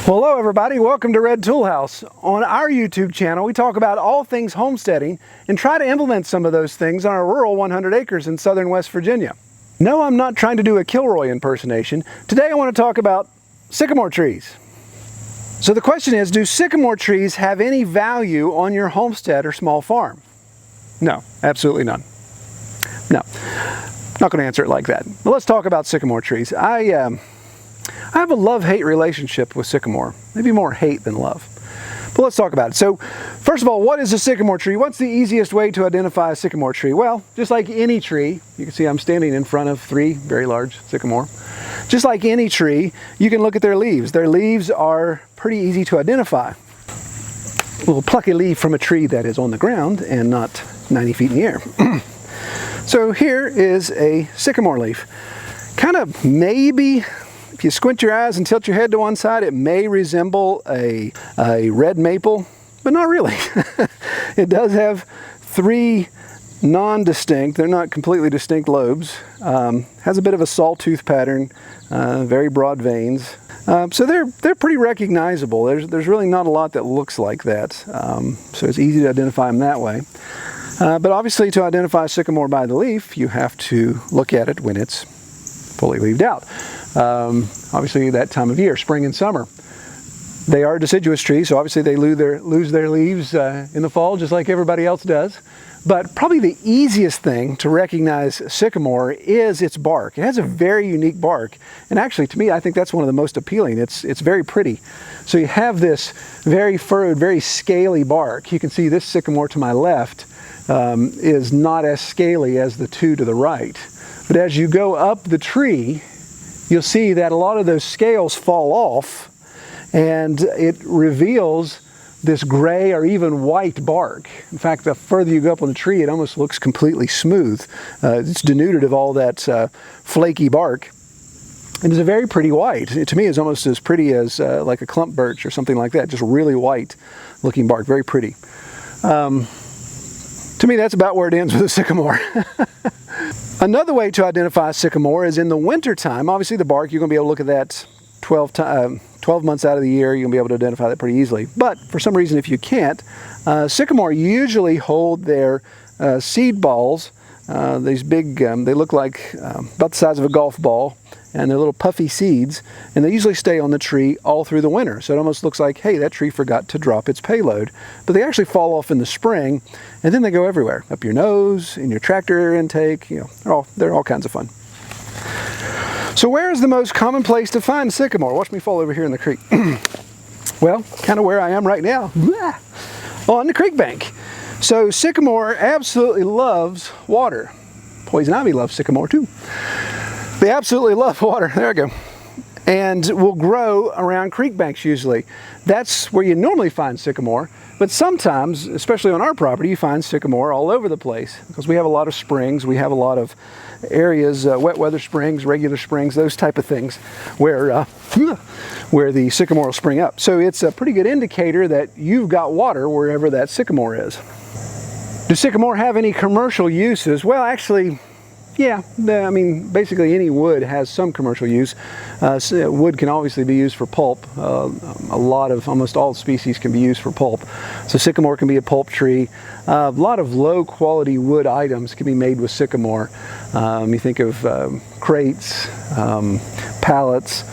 Well, hello everybody, welcome to Red Tool House. On our YouTube channel, we talk about all things homesteading and try to implement some of those things on our rural 100 acres in southern West Virginia. No, I'm not trying to do a Kilroy impersonation. Today I want to talk about sycamore trees. So the question is, do sycamore trees have any value on your homestead or small farm? No, absolutely none. No, not going to answer it like that. But let's talk about sycamore trees. I have a love-hate relationship with sycamore, maybe more hate than love. But let's talk about it. So, first of all, what is a sycamore tree? What's the easiest way to identify a sycamore tree? Well, just like any tree, you can see I'm standing in front of three very large sycamore. Just like any tree, you can look at their leaves. Their leaves are pretty easy to identify. We'll pluck a leaf from a tree that is on the ground and not 90 feet in the air. So here is a sycamore leaf. Kind of maybe, if you squint your eyes and tilt your head to one side, it may resemble a red maple, but not really. It does have three non-distinct, they're not completely distinct lobes. Has a bit of a sawtooth pattern, very broad veins. So they're pretty recognizable. There's really not a lot that looks like that. So it's easy to identify them that way. But obviously to identify sycamore by the leaf, you have to look at it when it's fully leaved out. Obviously that time of year, spring and summer. They are deciduous trees, so obviously they lose their leaves in the fall, just like everybody else does. But probably the easiest thing to recognize sycamore is its bark. It has a very unique bark, and actually to me I think that's one of the most appealing. It's very pretty. So you have this very furrowed, very scaly bark. You can see this sycamore to my left is not as scaly as the two to the right. But as you go up the tree, you'll see that a lot of those scales fall off, and it reveals this gray or even white bark. In fact, the further you go up on the tree, it almost looks completely smooth. It's denuded of all that flaky bark. And it's a very pretty white. To me, it's almost as pretty as like a clump birch or something like that. Just really white looking bark, very pretty. To me, that's about where it ends with a sycamore. Another way to identify sycamore is in the winter time. Obviously the bark, you're going to be able to look at that 12 months out of the year. You're going to be able to identify that pretty easily. But for some reason, if you can't, sycamore usually hold their seed balls, these big, they look like about the size of a golf ball, and they're little puffy seeds, and they usually stay on the tree all through the winter. So it almost looks like, hey, that tree forgot to drop its payload. But they actually fall off in the spring, and then they go everywhere, up your nose, in your tractor intake. You know, they're all kinds of fun. So where is the most common place to find sycamore? Watch me fall over here in the creek. Well, kind of where I am right now, on the creek bank. So sycamore absolutely loves water. Poison ivy loves sycamore too. They absolutely love water. There we go. And will grow around creek banks usually. That's where you normally find sycamore. But sometimes, especially on our property, you find sycamore all over the place because we have a lot of springs. We have a lot of areas, wet weather springs, regular springs, those type of things where the sycamore will spring up. So it's a pretty good indicator that you've got water wherever that sycamore is. Do sycamore have any commercial uses? Well, actually, yeah, I mean, basically any wood has some commercial use. Wood can obviously be used for pulp. Almost all species can be used for pulp. So sycamore can be a pulp tree. A lot of low quality wood items can be made with sycamore. You think of crates, pallets.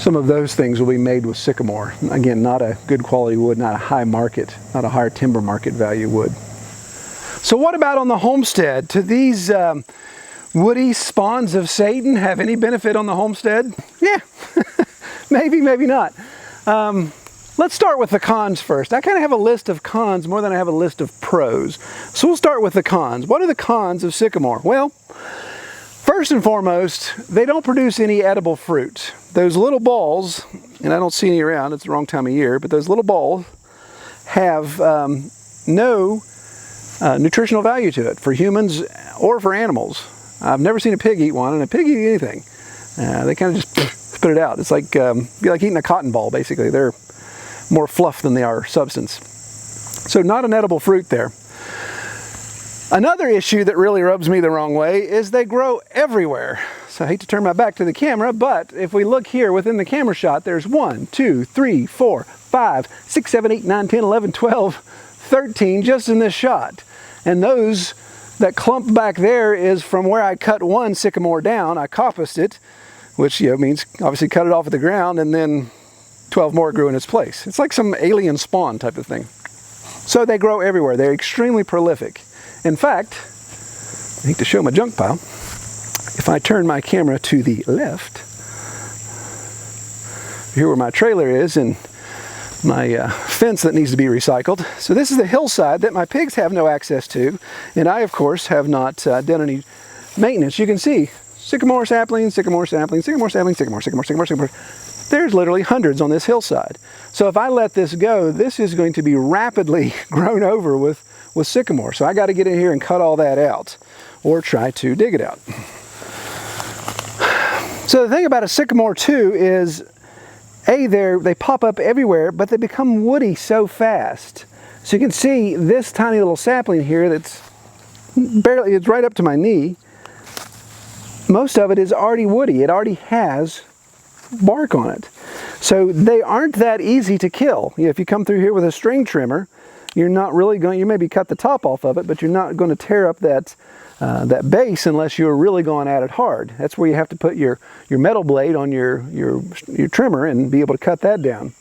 Some of those things will be made with sycamore. Again, not a good quality wood, not a high market, not a higher timber market value wood. So what about on the homestead? Do these woody spawns of Satan have any benefit on the homestead? Yeah, maybe, maybe not. Let's start with the cons first. I kind of have a list of cons more than I have a list of pros. So we'll start with the cons. What are the cons of sycamore? Well, first and foremost, they don't produce any edible fruit. Those little balls, and I don't see any around, it's the wrong time of year, but those little balls have no nutritional value to it for humans or for animals. I've never seen a pig eat one, and a pig eat anything. They kind of just spit it out. It's like be like eating a cotton ball, basically. They're more fluff than they are substance. So not an edible fruit there. Another issue that really rubs me the wrong way is they grow everywhere. So I hate to turn my back to the camera, but if we look here within the camera shot, there's 1, 2, 3, 4, 5, 6, 7, 8, 9, 10, 11, 12, 13 just in this shot. And those, that clump back there is from where I cut one sycamore down. I coppiced it, which means obviously cut it off at the ground, and then 12 more grew in its place. It's like some alien spawn type of thing. So they grow everywhere. They're extremely prolific. In fact, I need to show my junk pile. If I turn my camera to the left, here where my trailer is and my fence that needs to be recycled. So this is the hillside that my pigs have no access to, and I of course have not done any maintenance. You can see sycamore sapling, sycamore sapling, sycamore sapling, sycamore, sycamore, sycamore, sycamore. There's literally hundreds on this hillside. So if I let this go, this is going to be rapidly grown over with sycamore. So I got to get in here and cut all that out, or try to dig it out. So the thing about a sycamore too is, they pop up everywhere, but they become woody so fast. So you can see this tiny little sapling here that's it's right up to my knee. Most of it is already woody. It already has bark on it. So they aren't that easy to kill. If you come through here with a string trimmer, you're not really going, you maybe cut the top off of it, but you're not going to tear up that base unless you're really going at it hard. That's where you have to put your metal blade on your trimmer and be able to cut that down.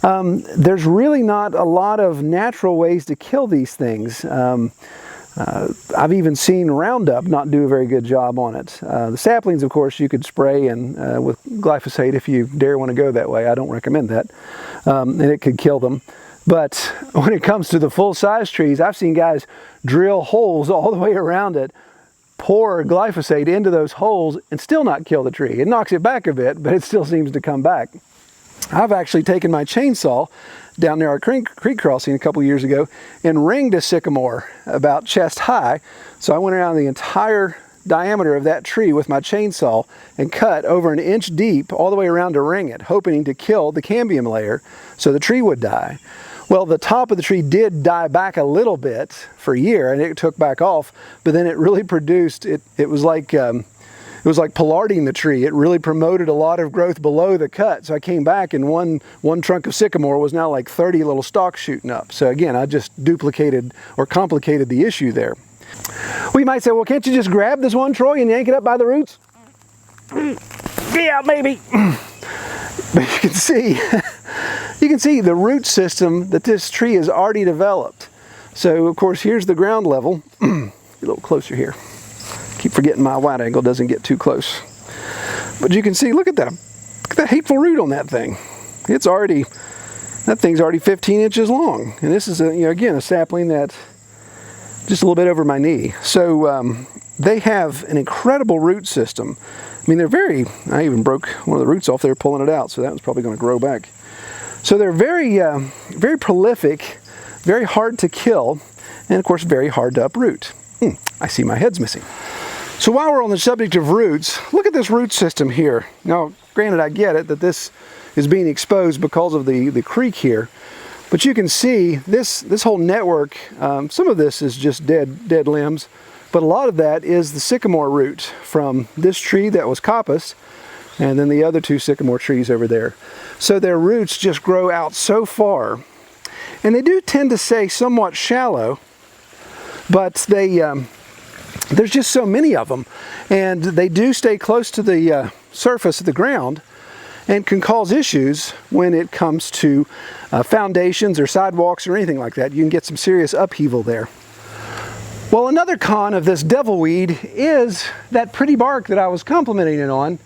There's really not a lot of natural ways to kill these things. I've even seen Roundup not do a very good job on it. The saplings, of course, you could spray with glyphosate if you dare want to go that way. I don't recommend that, and it could kill them. But when it comes to the full-size trees, I've seen guys drill holes all the way around it, pour glyphosate into those holes, and still not kill the tree. It knocks it back a bit, but it still seems to come back. I've actually taken my chainsaw down near our creek crossing a couple years ago and ringed a sycamore about chest high. So I went around the entire diameter of that tree with my chainsaw and cut over an inch deep all the way around to ring it, hoping to kill the cambium layer so the tree would die. Well, the top of the tree did die back a little bit for a year, and it took back off, but then it really produced, it was like pollarding the tree. It really promoted a lot of growth below the cut. So I came back, and one trunk of sycamore was now like 30 little stalks shooting up. So again, I just duplicated or complicated the issue there. Well, you might say, well, can't you just grab this one, Troy, and yank it up by the roots? Yeah, maybe. But you can see the root system that this tree has already developed. So of course, here's the ground level. Get a little closer here. Keep forgetting my wide angle doesn't get too close. But you can see, look at that hateful root on that thing. That thing's already 15 inches long. And this is again a sapling that's just a little bit over my knee. So they have an incredible root system. I mean, I even broke one of the roots off there pulling it out, so that was probably going to grow back. So they're very prolific, very hard to kill, and of course very hard to uproot. I see my head's missing. So while we're on the subject of roots, look at this root system here. Now, granted, I get it that this is being exposed because of the creek here, but you can see this whole network. Some of this is just dead limbs, but a lot of that is the sycamore root from this tree that was coppiced, and then the other two sycamore trees over there. So their roots just grow out so far, and they do tend to stay somewhat shallow, but there's just so many of them, and they do stay close to the surface of the ground and can cause issues when it comes to foundations or sidewalks or anything like that. You can get some serious upheaval there. Well, another con of this devilweed is that pretty bark that I was complimenting it on.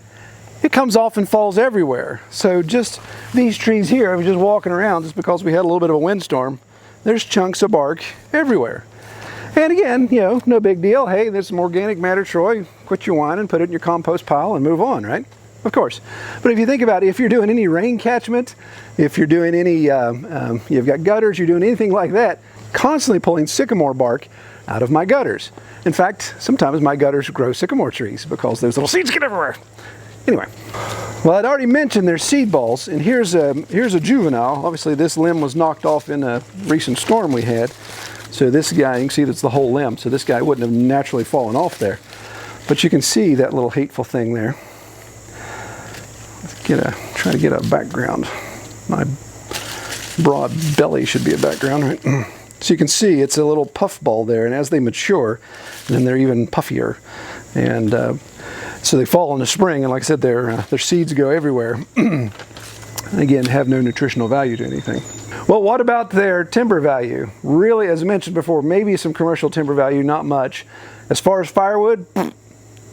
It comes off and falls everywhere. So just these trees here, I was just walking around just because we had a little bit of a windstorm. There's chunks of bark everywhere. And again, no big deal. Hey, there's some organic matter, Troy. Quit your whining, put it in your compost pile and move on, right? Of course. But if you think about it, if you're doing any rain catchment, if you're doing any, you've got gutters, you're doing anything like that, constantly pulling sycamore bark out of my gutters. In fact, sometimes my gutters grow sycamore trees because those little seeds get everywhere. Anyway, well, I'd already mentioned there's seed balls, and here's a juvenile. Obviously, this limb was knocked off in a recent storm we had. So this guy, you can see that's the whole limb. So this guy wouldn't have naturally fallen off there. But you can see that little hateful thing there. Let's try to get a background. My broad belly should be a background, right? So you can see it's a little puff ball there, and as they mature, then they're even puffier. And so they fall in the spring, and like I said, their seeds go everywhere. Again, have no nutritional value to anything. Well, what about their timber value? Really, as I mentioned before, maybe some commercial timber value, not much. As far as firewood,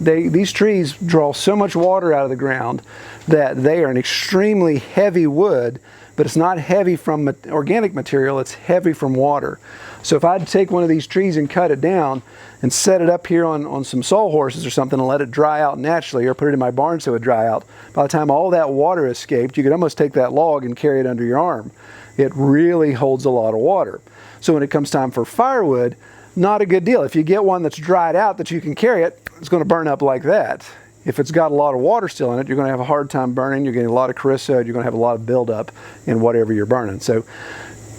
these trees draw so much water out of the ground that they are an extremely heavy wood, but it's not heavy from organic material, it's heavy from water. So if I'd take one of these trees and cut it down and set it up here on some sawhorses or something and let it dry out naturally, or put it in my barn so it would dry out, by the time all that water escaped, you could almost take that log and carry it under your arm. It really holds a lot of water. So when it comes time for firewood, not a good deal. If you get one that's dried out that you can carry it, it's going to burn up like that. If it's got a lot of water still in it, you're going to have a hard time burning. You're getting a lot of creosote. You're going to have a lot of buildup in whatever you're burning. So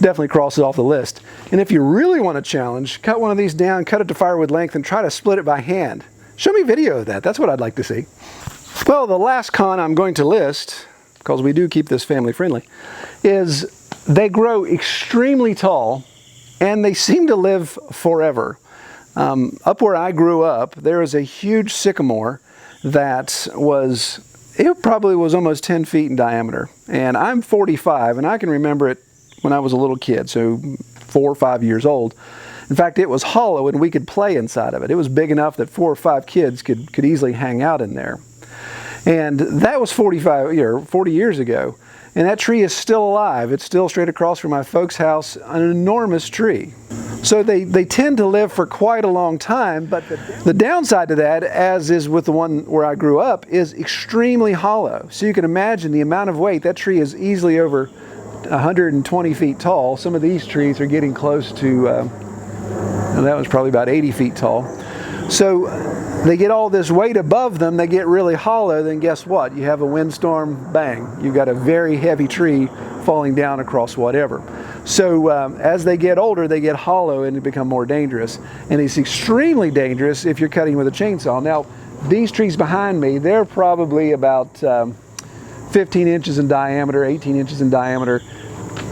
definitely cross it off the list. And if you really want to challenge, cut one of these down, cut it to firewood length, and try to split it by hand. Show me video of that. That's what I'd like to see. Well, the last con I'm going to list, because we do keep this family friendly, is they grow extremely tall and they seem to live forever. Up where I grew up, there was a huge sycamore that it probably was almost 10 feet in diameter. And I'm 45, and I can remember it when I was a little kid, so 4 or 5 years old. In fact, it was hollow and we could play inside of it. It was big enough that 4 or 5 kids could easily hang out in there. And that was 40 years ago. And that tree is still alive. It's still straight across from my folks' house, an enormous tree. So they tend to live for quite a long time, but the downside to that, as is with the one where I grew up, is extremely hollow. So you can imagine the amount of weight. That tree is easily over 120 feet tall. Some of these trees are getting close to, that was probably about 80 feet tall. So they get all this weight above them, they get really hollow, then guess what? You have a windstorm, bang. You've got a very heavy tree falling down across whatever. So as they get older, they get hollow and they become more dangerous. And it's extremely dangerous if you're cutting with a chainsaw. Now, these trees behind me, they're probably about 15 inches in diameter, 18 inches in diameter.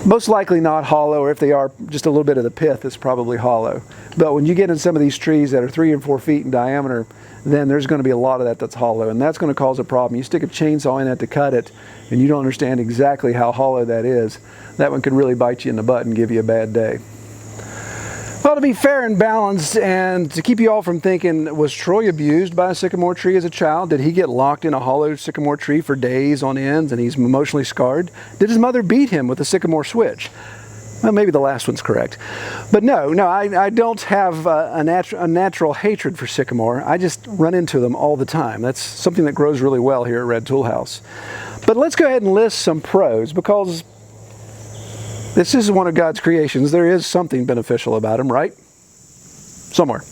Most likely not hollow, or if they are, just a little bit of the pith is probably hollow. But when you get in some of these trees that are 3 and 4 feet in diameter, then there's going to be a lot of that's hollow, and that's going to cause a problem. You stick a chainsaw in it to cut it, and you don't understand exactly how hollow that is. That one could really bite you in the butt and give you a bad day. Well, to be fair and balanced, and to keep you all from thinking, was Troy abused by a sycamore tree as a child? Did he get locked in a hollow sycamore tree for days on ends and he's emotionally scarred? Did his mother beat him with a sycamore switch? Well, maybe the last one's correct. But no, I don't have a natural hatred for sycamore. I just run into them all the time. That's something that grows really well here at Red Tool House. But let's go ahead and list some pros, because this is one of God's creations. There is something beneficial about them, right? Somewhere.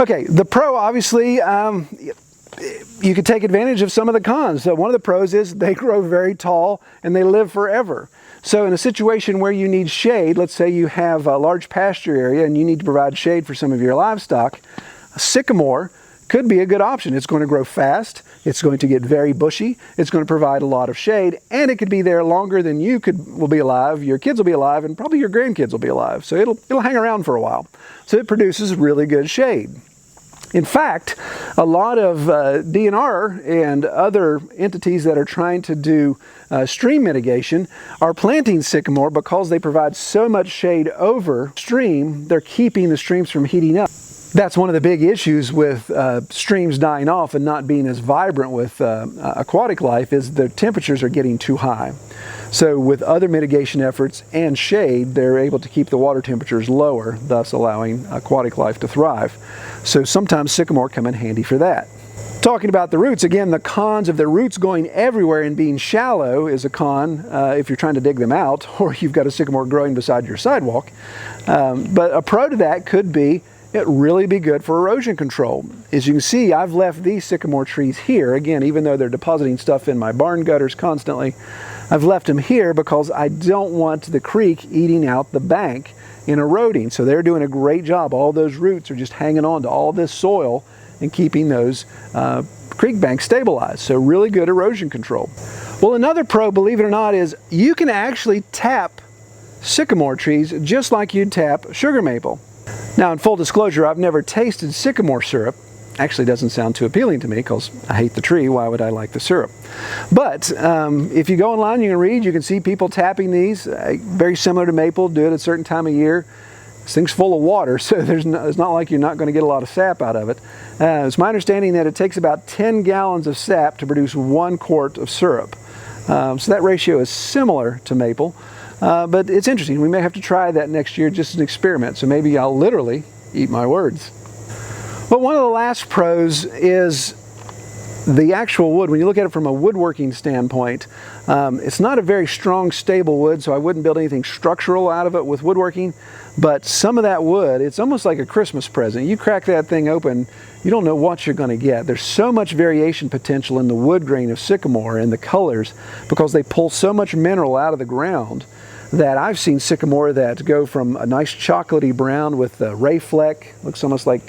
Okay, the pro, obviously, you could take advantage of some of the cons. So one of the pros is they grow very tall and they live forever. So in a situation where you need shade, let's say you have a large pasture area and you need to provide shade for some of your livestock, a sycamore could be a good option. It's going to grow fast, it's going to get very bushy, it's going to provide a lot of shade, and it could be there longer than you will be alive, your kids will be alive, and probably your grandkids will be alive. So it'll hang around for a while. So it produces really good shade. In fact, a lot of DNR and other entities that are trying to do stream mitigation are planting sycamore because they provide so much shade over stream, they're keeping the streams from heating up. That's one of the big issues with streams dying off and not being as vibrant with aquatic life, is the temperatures are getting too high. So with other mitigation efforts and shade, they're able to keep the water temperatures lower, thus allowing aquatic life to thrive. So sometimes sycamore come in handy for that. Talking about the roots, again, the cons of the roots going everywhere and being shallow is a con if you're trying to dig them out, or you've got a sycamore growing beside your sidewalk. But a pro to that could be it really be good for erosion control. As you can see, I've left these sycamore trees here. Again, even though they're depositing stuff in my barn gutters constantly, I've left them here because I don't want the creek eating out the bank and eroding. So they're doing a great job. All those roots are just hanging on to all this soil in keeping those creek banks stabilized. So really good erosion control. Well, another pro, believe it or not, is you can actually tap sycamore trees just like you'd tap sugar maple. Now, in full disclosure, I've never tasted sycamore syrup. Actually doesn't sound too appealing to me because I hate the tree. Why would I like the syrup? But if you go online, you can read, you can see people tapping these, very similar to maple, do it at a certain time of year. This thing's full of water, so it's not like you're not going to get a lot of sap out of it. It's my understanding that it takes about 10 gallons of sap to produce 1 quart of syrup. So that ratio is similar to maple, but it's interesting. We may have to try that next year just as an experiment, so maybe I'll literally eat my words. But one of the last pros is the actual wood. When you look at it from a woodworking standpoint, it's not a very strong, stable wood, so I wouldn't build anything structural out of it with woodworking. But some of that wood, it's almost like a Christmas present. You crack that thing open, you don't know what you're going to get. There's so much variation potential in the wood grain of sycamore and the colors because they pull so much mineral out of the ground that I've seen sycamore that go from a nice chocolatey brown with a ray fleck, looks almost like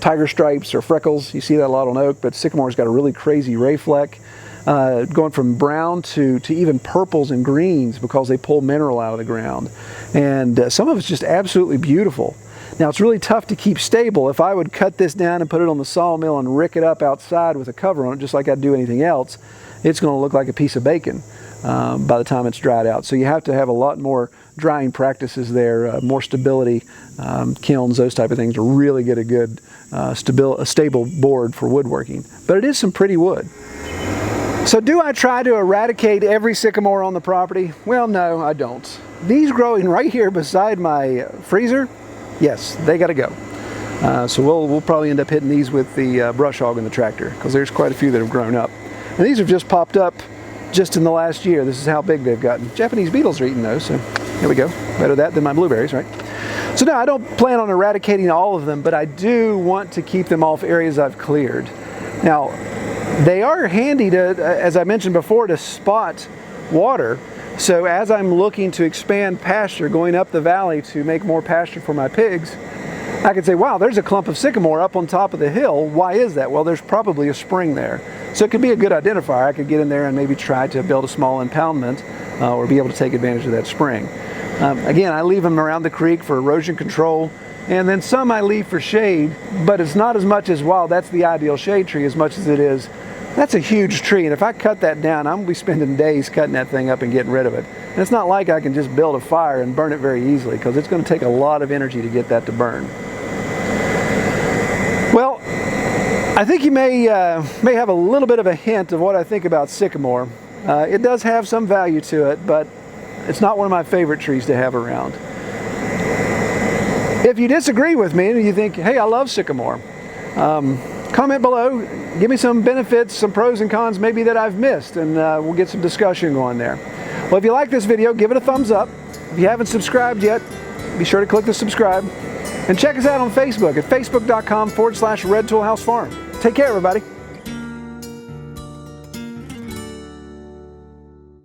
tiger stripes or freckles. You see that a lot on oak, but sycamore's got a really crazy ray fleck. Going from brown to even purples and greens because they pull mineral out of the ground. And some of it's just absolutely beautiful. Now, it's really tough to keep stable. If I would cut this down and put it on the sawmill and rick it up outside with a cover on it, just like I'd do anything else, it's going to look like a piece of bacon by the time it's dried out. So you have to have a lot more drying practices there, more stability, kilns, those type of things to really get a good stable board for woodworking. But it is some pretty wood. So do I try to eradicate every sycamore on the property? Well, no, I don't. These growing right here beside my freezer, yes, they got to go. So we'll probably end up hitting these with the brush hog and the tractor because there's quite a few that have grown up. And these have just popped up just in the last year. This is how big they've gotten. Japanese beetles are eating those, so here we go. Better that than my blueberries, right? So no, I don't plan on eradicating all of them, but I do want to keep them off areas I've cleared. Now, they are handy to, as I mentioned before, to spot water. So as I'm looking to expand pasture, going up the valley to make more pasture for my pigs, I could say, wow, there's a clump of sycamore up on top of the hill. Why is that? Well, there's probably a spring there. So it could be a good identifier. I could get in there and maybe try to build a small impoundment or be able to take advantage of that spring. Again, I leave them around the creek for erosion control. And then some I leave for shade, but it's not as much as, wow, that's the ideal shade tree as much as it is, that's a huge tree. And if I cut that down, I'm going to be spending days cutting that thing up and getting rid of it. And it's not like I can just build a fire and burn it very easily because it's going to take a lot of energy to get that to burn. Well, I think you may have a little bit of a hint of what I think about sycamore. It does have some value to it, but it's not one of my favorite trees to have around. If you disagree with me and you think, hey, I love sycamore, comment below, give me some benefits, some pros and cons maybe that I've missed, and we'll get some discussion going there. Well, if you like this video, give it a thumbs up. If you haven't subscribed yet, be sure to click the subscribe. And check us out on Facebook at facebook.com/Red Tool House Farm. Take care, everybody.